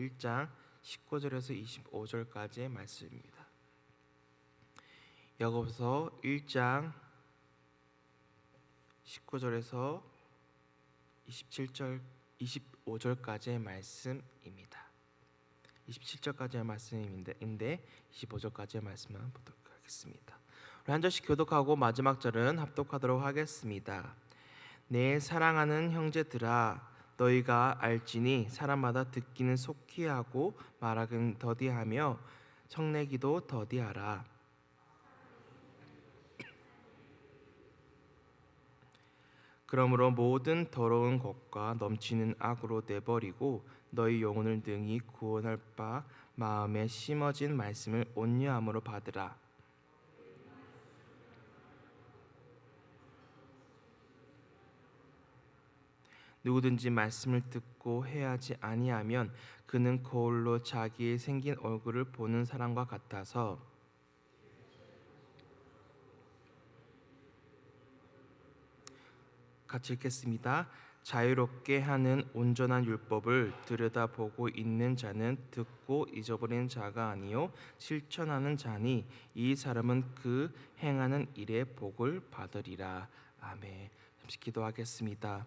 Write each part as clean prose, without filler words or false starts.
1장 19절에서 25절까지의 말씀입니다. 야고보서 1장 19절에서 25절까지의 말씀입니다. 27절까지의 말씀인데 25절까지의 말씀만 보도록 하겠습니다. 우리 한 절씩 교독하고 마지막 절은 합독하도록 하겠습니다. 내 사랑하는 형제들아, 너희가 알지니 사람마다 듣기는 속히 하고 말하기는 더디하며 청내기도 더디하라. 그러므로 모든 더러운 것과 넘치는 악으로 내버리고 너희 영혼을 능히 구원할 바 마음에 심어진 말씀을 온유함으로 받으라. 누구든지 말씀을 듣고 해하지 아니하면 그는 거울로 자기의 생긴 얼굴을 보는 사람과 같아서 같이 읽겠습니다. 자유롭게 하는 온전한 율법을 들여다보고 있는 자는 듣고 잊어버리는 자가 아니요 실천하는 자니 이 사람은 그 행하는 일에 복을 받으리라. 아멘. 잠시 기도하겠습니다.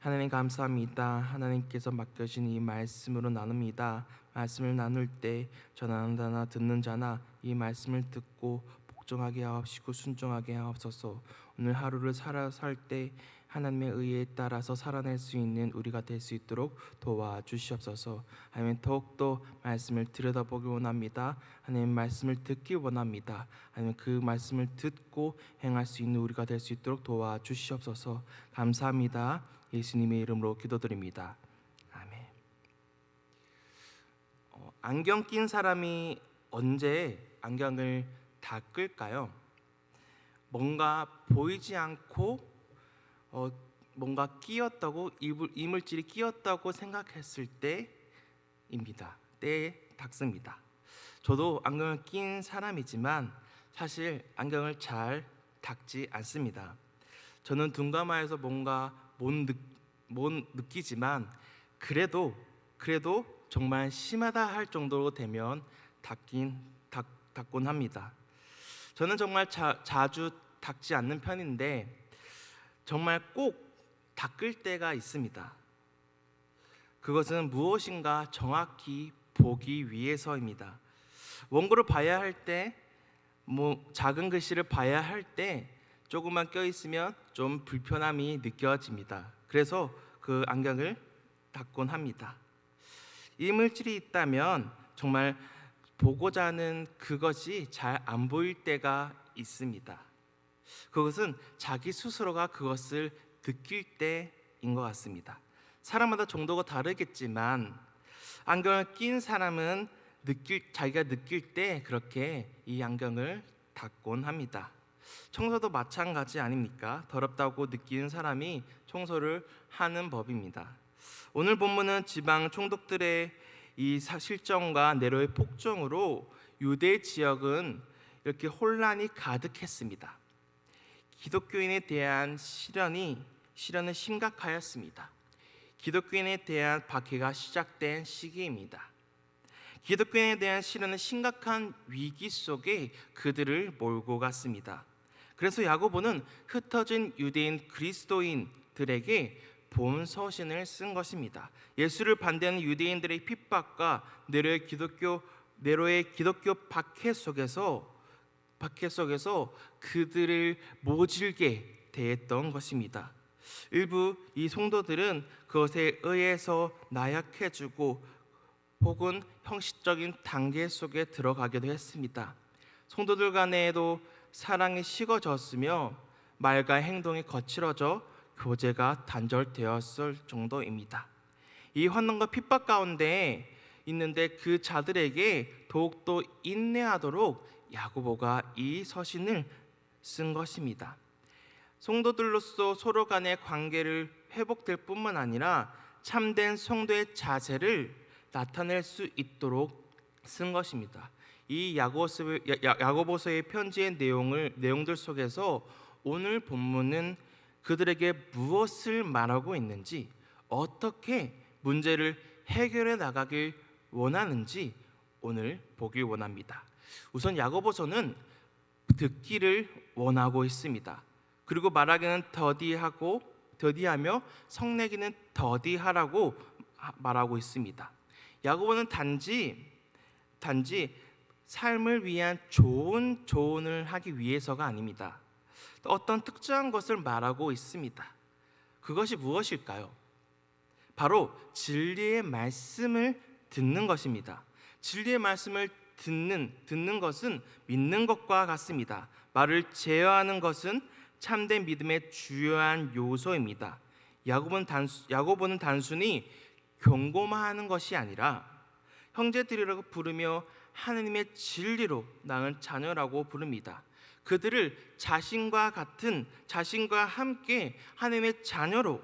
하나님 감사합니다. 하나님께서 맡겨진 이 말씀으로 나눕니다. 말씀을 나눌 때 전하는 자나 듣는 자나 이 말씀을 듣고 복종하게 하옵시고 순종하게 하옵소서. 오늘 하루를 살 때 하나님의 의에 따라서 살아낼 수 있는 우리가 될 수 있도록 도와주시옵소서. 하나님 더욱더 말씀을 들여다보기 원합니다. 하나님 말씀을 듣기 원합니다. 하나님 그 말씀을 듣고 행할 수 있는 우리가 될 수 있도록 도와주시옵소서. 감사합니다. 예수님의 이름으로 기도드립니다. 아멘. 안경 낀 사람이 언제 안경을 다 끌까요? 뭔가 보이지 않고 뭔가 끼었다고 이물질이 끼었다고 생각했을 때입니다. 때에 닥습니다. 저도 안경을 낀 사람이지만 사실 안경을 잘 닦지 않습니다. 저는 둔감하여서 뭔가 못 느끼지만 그래도 정말 심하다 할 정도로 되면 닦곤 합니다. 저는 정말 자주 닦지 않는 편인데 정말 꼭 닦을 때가 있습니다. 그것은 무엇인가 정확히 보기 위해서입니다. 원고를 봐야 할 때, 작은 글씨를 봐야 할 때 조금만 껴있으면 좀 불편함이 느껴집니다. 그래서 그 안경을 닦곤 합니다. 이물질이 있다면 정말 보고자 하는 그것이 잘 안 보일 때가 있습니다. 그것은 자기 스스로가 그것을 느낄 때인 것 같습니다. 사람마다 정도가 다르겠지만 안경을 낀 사람은 자기가 느낄 때 그렇게 이 안경을 닦곤 합니다. 청소도 마찬가지 아닙니까? 더럽다고 느끼는 사람이 청소를 하는 법입니다. 오늘 본문은 지방 총독들의 이 실정과 네로의 폭정으로 유대 지역은 이렇게 혼란이 가득했습니다. 기독교인에 대한 시련은 심각하였습니다. 기독교인에 대한 박해가 시작된 시기입니다. 기독교인에 대한 시련은 심각한 위기 속에 그들을 몰고 갔습니다. 그래서 야고보는 흩어진 유대인 그리스도인들에게 본 서신을 쓴 것입니다. 예수를 반대하는 유대인들의 핍박과 네로의 기독교 박해 속에서 그들을 모질게 대했던 것입니다. 일부 이 성도들은 그것에 의해서 나약해지고 혹은 형식적인 단계 속에 들어가기도 했습니다. 성도들 간에도 사랑이 식어졌으며 말과 행동이 거칠어져 교제가 단절되었을 정도입니다. 이 환난과 핍박 가운데 있는데 그 자들에게 더욱더 인내하도록 야고보가 이 서신을 쓴 것입니다. 성도들로서 서로 간의 관계를 회복될 뿐만 아니라 참된 성도의 자세를 나타낼 수 있도록 쓴 것입니다. 이 야고보서의 편지의 내용들 속에서 오늘 본문은 그들에게 무엇을 말하고 있는지, 어떻게 문제를 해결해 나가길 원하는지 오늘 보길 원합니다. 우선 야고보서는 듣기를 원하고 있습니다. 그리고 말하기는 더디하며 성내기는 더디하라고 말하고 있습니다. 야고보는 단지 삶을 위한 좋은 조언을 하기 위해서가 아닙니다. 어떤 특정한 것을 말하고 있습니다. 그것이 무엇일까요? 바로 진리의 말씀을 듣는 것입니다. 진리의 말씀을 듣는 것은 믿는 것과 같습니다. 말을 제어하는 것은 참된 믿음의 주요한 요소입니다. 야고보는 단순히 경고만 하는 것이 아니라 형제들이라고 부르며 하느님의 진리로 낳은 자녀라고 부릅니다. 그들을 자신과 함께 하느님의 자녀로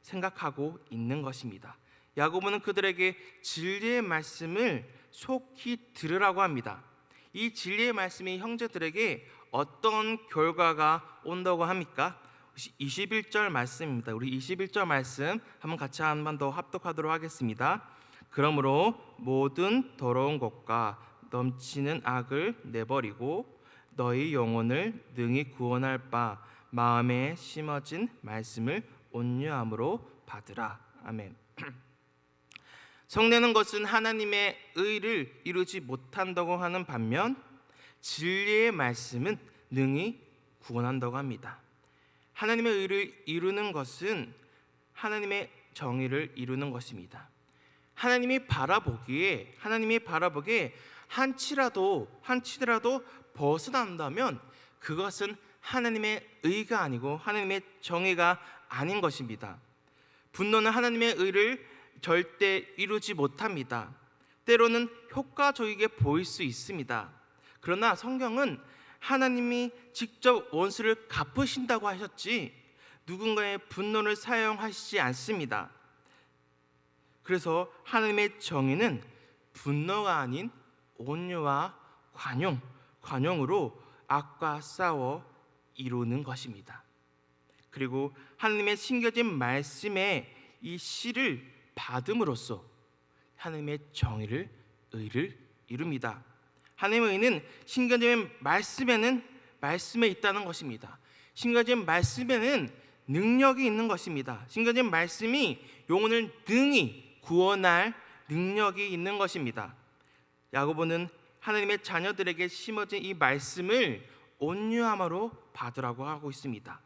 생각하고 있는 것입니다. 야고보는 그들에게 진리의 말씀을 속히 들으라고 합니다. 이 진리의 말씀이 형제들에게 어떤 결과가 온다고 합니까? 21절 말씀입니다. 우리 21절 말씀 같이 한 번 더 합독하도록 하겠습니다. 그러므로 모든 더러운 것과 넘치는 악을 내버리고 너희 영혼을 능히 구원할 바 마음에 심어진 말씀을 온유함으로 받으라. 아멘. 성내는 것은 하나님의 의를 이루지 못한다고 하는 반면 진리의 말씀은 능히 구원한다고 합니다. 하나님의 의를 이루는 것은 하나님의 정의를 이루는 것입니다. 하나님이 바라보기에 한치라도 벗어난다면 그것은 하나님의 의가 아니고 하나님의 정의가 아닌 것입니다. 분노는 하나님의 의를 절대 이루지 못합니다. 때로는 효과적이게 보일 수 있습니다. 그러나 성경은 하나님이 직접 원수를 갚으신다고 하셨지 누군가의 분노를 사용하시지 않습니다. 그래서 하나님의 정의는 분노가 아닌 온유와 관용으로 악과 싸워 이루는 것입니다. 그리고 하나님의 심겨진 말씀의 이 씨를 받음으로써 하나님의 의를 이룹니다. 하나님의 의는 심겨진 말씀에 있다는 것입니다. 심겨진 말씀에는 능력이 있는 것입니다. 심겨진 말씀이 영혼을 능히 구원할 능력이 있는 것입니다. 야고보는 하나님의 자녀들에게 심어진 이 말씀을 온유함으로 받으라고 하고 있습니다.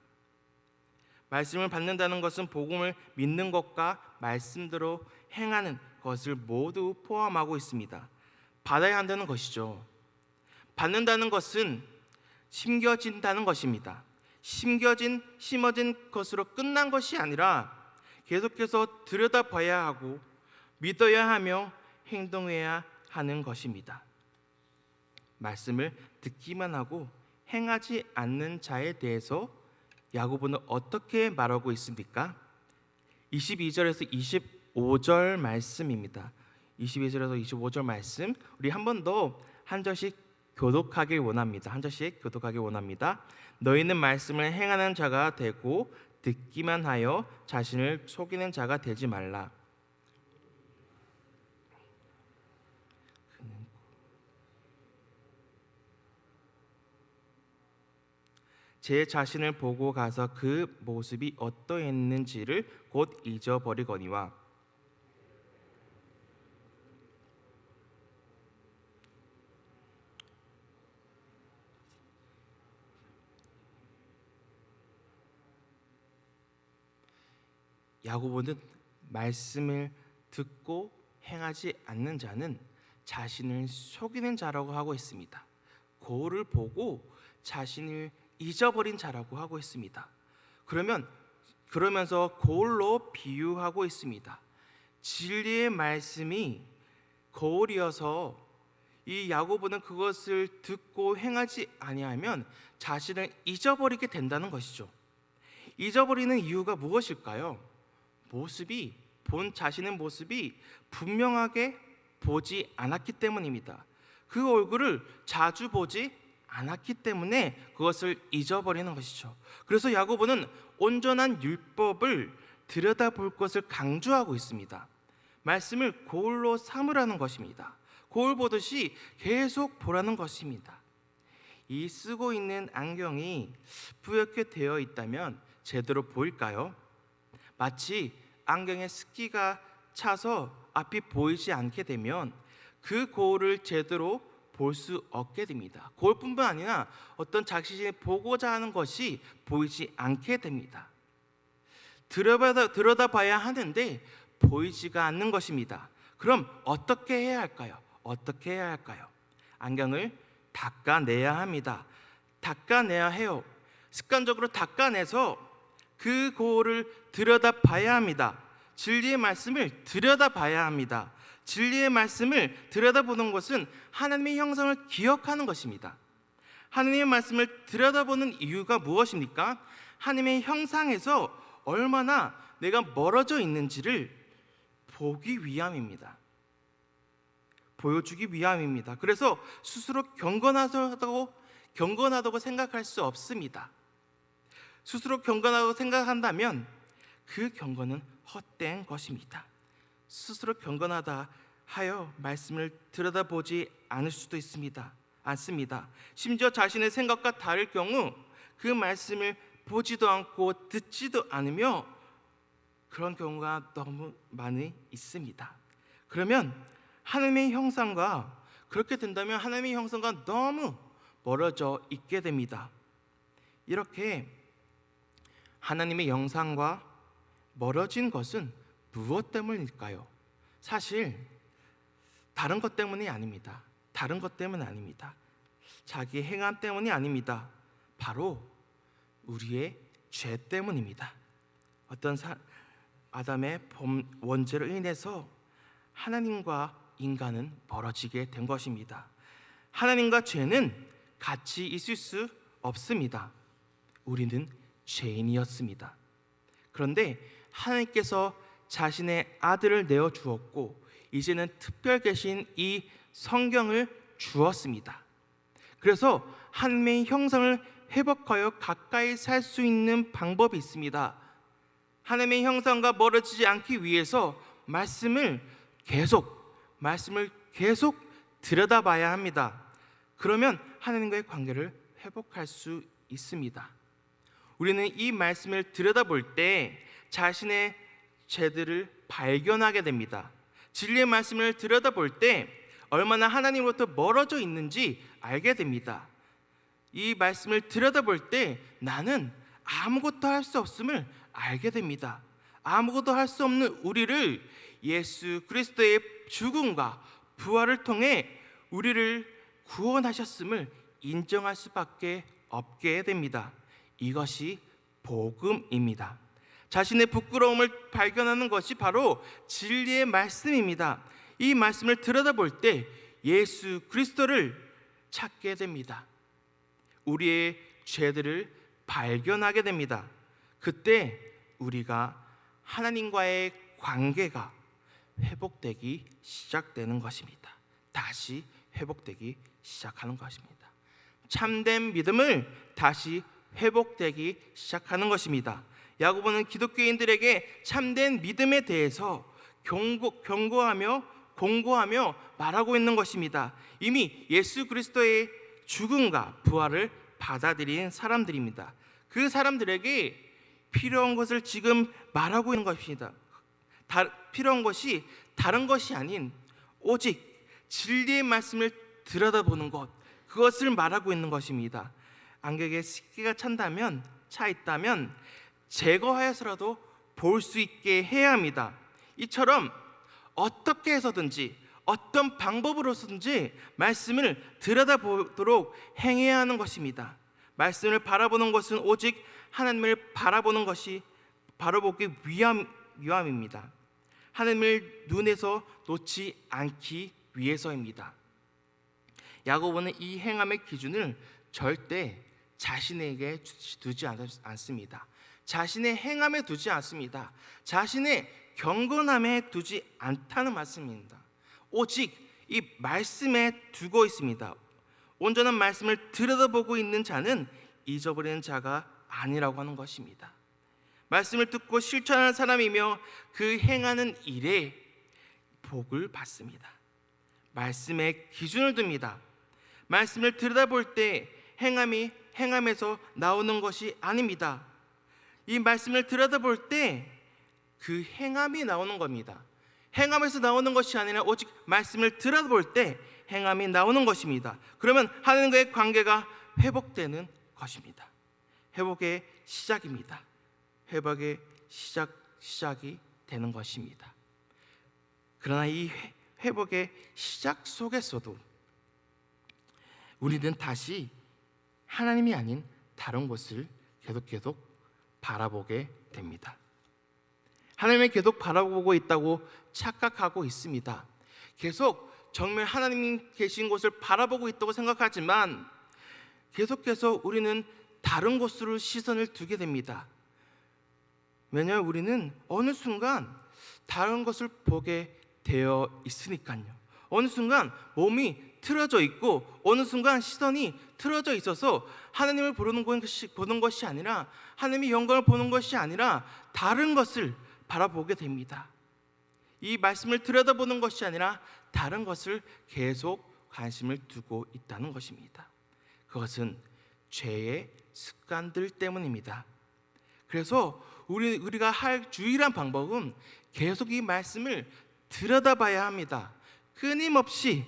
말씀을 받는다는 것은 복음을 믿는 것과 말씀대로 행하는 것을 모두 포함하고 있습니다. 받아야 한다는 것이죠. 받는다는 것은 심겨진다는 것입니다. 심어진 것으로 끝난 것이 아니라 계속해서 들여다봐야 하고 믿어야 하며 행동해야 하는 것입니다. 말씀을 듣기만 하고 행하지 않는 자에 대해서 야고보는 어떻게 말하고 있습니까? 22절에서 25절 말씀입니다. 22절에서 25절 말씀 우리 한 번 더 한 절씩 교독하길 원합니다. 너희는 말씀을 행하는 자가 되고 듣기만 하여 자신을 속이는 자가 되지 말라. 제 자신을 보고 가서 그 모습이 어떠했는지를 곧 잊어버리거니와 야고보는 말씀을 듣고 행하지 않는 자는 자신을 속이는 자라고 하고 있습니다. 거울을 보고 자신을 잊어버린 자라고 하고 있습니다. 그러면서 거울로 비유하고 있습니다. 진리의 말씀이 거울이어서 이 야고보는 그것을 듣고 행하지 아니하면 자신을 잊어버리게 된다는 것이죠. 잊어버리는 이유가 무엇일까요? 자신의 모습이 분명하게 보지 않았기 때문입니다. 그 얼굴을 자주 보지 않았기 때문에 그것을 잊어버리는 것이죠. 그래서 야고보는 온전한 율법을 들여다볼 것을 강조하고 있습니다. 말씀을 거울로 삼으라는 것입니다. 거울 보듯이 계속 보라는 것입니다. 이 쓰고 있는 안경이 뿌옇게 되어 있다면 제대로 보일까요? 마치 안경에 습기가 차서 앞이 보이지 않게 되면 그 거울을 제대로 볼 수 없게 됩니다. 거울뿐만 아니라 어떤 자신이 보고자 하는 것이 보이지 않게 됩니다. 들여다봐야 하는데 보이지가 않는 것입니다. 그럼 어떻게 해야 할까요? 어떻게 해야 할까요? 안경을 닦아내야 합니다. 닦아내야 해요. 습관적으로 닦아내서 그 거울을 들여다봐야 합니다. 진리의 말씀을 들여다봐야 합니다. 진리의 말씀을 들여다보는 것은 하나님의 형상을 기억하는 것입니다. 하나님의 말씀을 들여다보는 이유가 무엇입니까? 하나님의 형상에서 얼마나 내가 멀어져 있는지를 보기 위함입니다. 보여주기 위함입니다. 그래서 스스로 경건하다고 생각할 수 없습니다. 스스로 경건하다고 생각한다면 그 경건은 헛된 것입니다. 스스로 경건하다 하여 말씀을 들여다보지 않을 수도 않습니다. 심지어 자신의 생각과 다를 경우 그 말씀을 보지도 않고 듣지도 않으며 그런 경우가 너무 많이 있습니다. 그러면 하나님의 형상과 그렇게 된다면 하나님의 형상과 너무 멀어져 있게 됩니다. 이렇게 하나님의 형상과 멀어진 것은 무엇 때문일까요? 사실 다른 것 때문이 아닙니다. 다른 것 때문은 아닙니다. 자기 행함 때문이 아닙니다. 바로 우리의 죄 때문입니다. 아담의 원죄로 인해서 하나님과 인간은 멀어지게 된 것입니다. 하나님과 죄는 같이 있을 수 없습니다. 우리는 죄인이었습니다. 그런데 하나님께서 자신의 아들을 내어 주었고 이제는 특별 계신 이 성경을 주었습니다. 그래서 하나님의 형상을 회복하여 가까이 살 수 있는 방법이 있습니다. 하나님의 형상과 멀어지지 않기 위해서 말씀을 계속 들여다봐야 합니다. 그러면 하나님과의 관계를 회복할 수 있습니다. 우리는 이 말씀을 들여다볼 때 자신의 죄들을 발견하게 됩니다. 진리의 말씀을 들여다볼 때 얼마나 하나님으로부터 멀어져 있는지 알게 됩니다. 이 말씀을 들여다볼 때 나는 아무것도 할 수 없음을 알게 됩니다. 아무것도 할 수 없는 우리를 예수 그리스도의 죽음과 부활을 통해 우리를 구원하셨음을 인정할 수밖에 없게 됩니다. 이것이 복음입니다. 자신의 부끄러움을 발견하는 것이 바로 진리의 말씀입니다. 이 말씀을 들여다볼 때 예수 그리스도를 찾게 됩니다. 우리의 죄들을 발견하게 됩니다. 그때 우리가 하나님과의 관계가 회복되기 시작되는 것입니다. 다시 회복되기 시작하는 것입니다. 참된 믿음을 다시 회복되기 시작하는 것입니다. 야고보는 기독교인들에게 참된 믿음에 대해서 경고하며 공고하며 말하고 있는 것입니다. 이미 예수 그리스도의 죽음과 부활을 받아들인 사람들입니다. 그 사람들에게 필요한 것을 지금 말하고 있는 것입니다. 필요한 것이 다른 것이 아닌 오직 진리의 말씀을 들여다보는 것, 그것을 말하고 있는 것입니다. 안경에 습기가 차 있다면 제거하여서라도 볼 수 있게 해야 합니다. 이처럼 어떻게 해서든지 어떤 방법으로든지 말씀을 들여다보도록 행해야 하는 것입니다. 말씀을 바라보는 것은 오직 하나님을 바라보기 위함입니다. 하나님을 눈에서 놓지 않기 위해서입니다. 야고보는 이 행함의 기준을 절대 자신에게 두지 않습니다. 자신의 행함에 두지 않습니다. 자신의 경건함에 두지 않다는 말씀입니다. 오직 이 말씀에 두고 있습니다. 온전한 말씀을 들여다보고 있는 자는 잊어버리는 자가 아니라고 하는 것입니다. 말씀을 듣고 실천하는 사람이며 그 행하는 일에 복을 받습니다. 말씀에 기준을 둡니다. 말씀을 들여다볼 때 행함이 행함에서 나오는 것이 아닙니다. 이 말씀을 들여다볼 때 그 행함이 나오는 겁니다. 행함에서 나오는 것이 아니라 오직 말씀을 들여다볼 때 행함이 나오는 것입니다. 그러면 하나님과의 관계가 회복되는 것입니다. 회복의 시작입니다. 회복의 시작이 되는 것입니다. 그러나 이 회복의 시작 속에서도 우리는 다시 하나님이 아닌 다른 곳을 계속 바라보게 됩니다. 하나님을 계속 바라보고 있다고 착각하고 있습니다. 계속 정말 하나님이 계신 곳을 바라보고 있다고 생각하지만 계속해서 우리는 다른 곳으로 시선을 두게 됩니다. 왜냐하면 우리는 어느 순간 다른 것을 보게 되어 있으니까요. 어느 순간 몸이 틀어져 있고 어느 순간 시선이 틀어져 있어서 하나님을 보는 것이 아니라 하나님의 영광을 보는 것이 아니라 다른 것을 바라보게 됩니다. 이 말씀을 들여다보는 것이 아니라 다른 것을 계속 관심을 두고 있다는 것입니다. 그것은 죄의 습관들 때문입니다. 그래서 우리가 할 유일한 방법은 계속 이 말씀을 들여다봐야 합니다. 끊임없이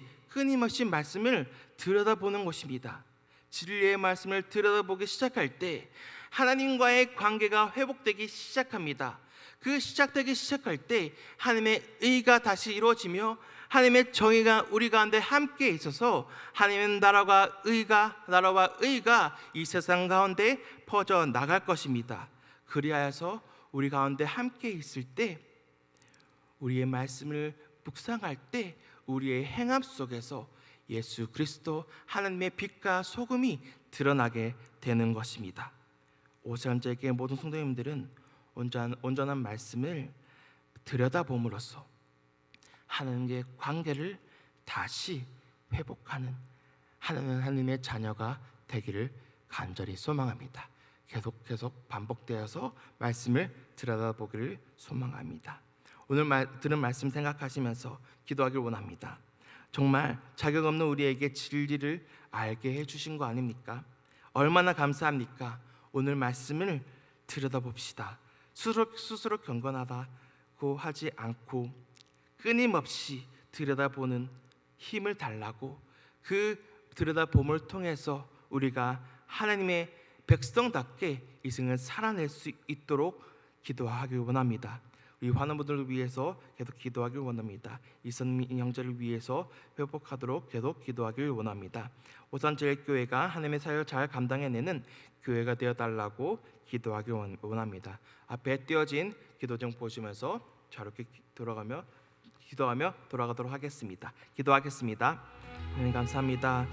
말씀을 들여다보는 것입니다. 진리의 말씀을 들여다보기 시작할 때 하나님과의 관계가 회복되기 시작합니다. 그 시작되기 시작할 때 하나님의 의가 다시 이루어지며 하나님의 정의가 우리 가운데 함께 있어서 하나님의 나라와 의가 이 세상 가운데 퍼져 나갈 것입니다. 그리하여서 우리 가운데 함께 있을 때 우리의 말씀을 묵상할 때 우리의 행함 속에서 예수 그리스도 하나님의 빛과 소금이 드러나게 되는 것입니다. 오세훈제에게 모든 성도님들은 온전한 말씀을 들여다봄으로써 하나님의 관계를 다시 회복하는 하나님의 자녀가 되기를 간절히 소망합니다. 계속 반복되어서 말씀을 들여다보기를 소망합니다. 오늘 들은 말씀 생각하시면서 기도하길 원합니다. 정말 자격 없는 우리에게 진리를 알게 해주신 거 아닙니까? 얼마나 감사합니까? 오늘 말씀을 들여다봅시다. 스스로 경건하다고 하지 않고 끊임없이 들여다보는 힘을 달라고, 그 들여다봄을 통해서 우리가 하나님의 백성답게 이 생을 살아낼 수 있도록 기도하길 원합니다. 우리 환우분들을 위해서 계속 기도하길 원합니다. 이선민 형제를 위해서 회복하도록 계속 기도하길 원합니다. 오산제일교회가 하나님의 사역을 잘 감당해내는 교회가 되어달라고 기도하길 원합니다. 앞에 띄어진 기도정 보시면서 자유롭게 기도하며 돌아가도록 하겠습니다. 기도하겠습니다. 하나님 감사합니다.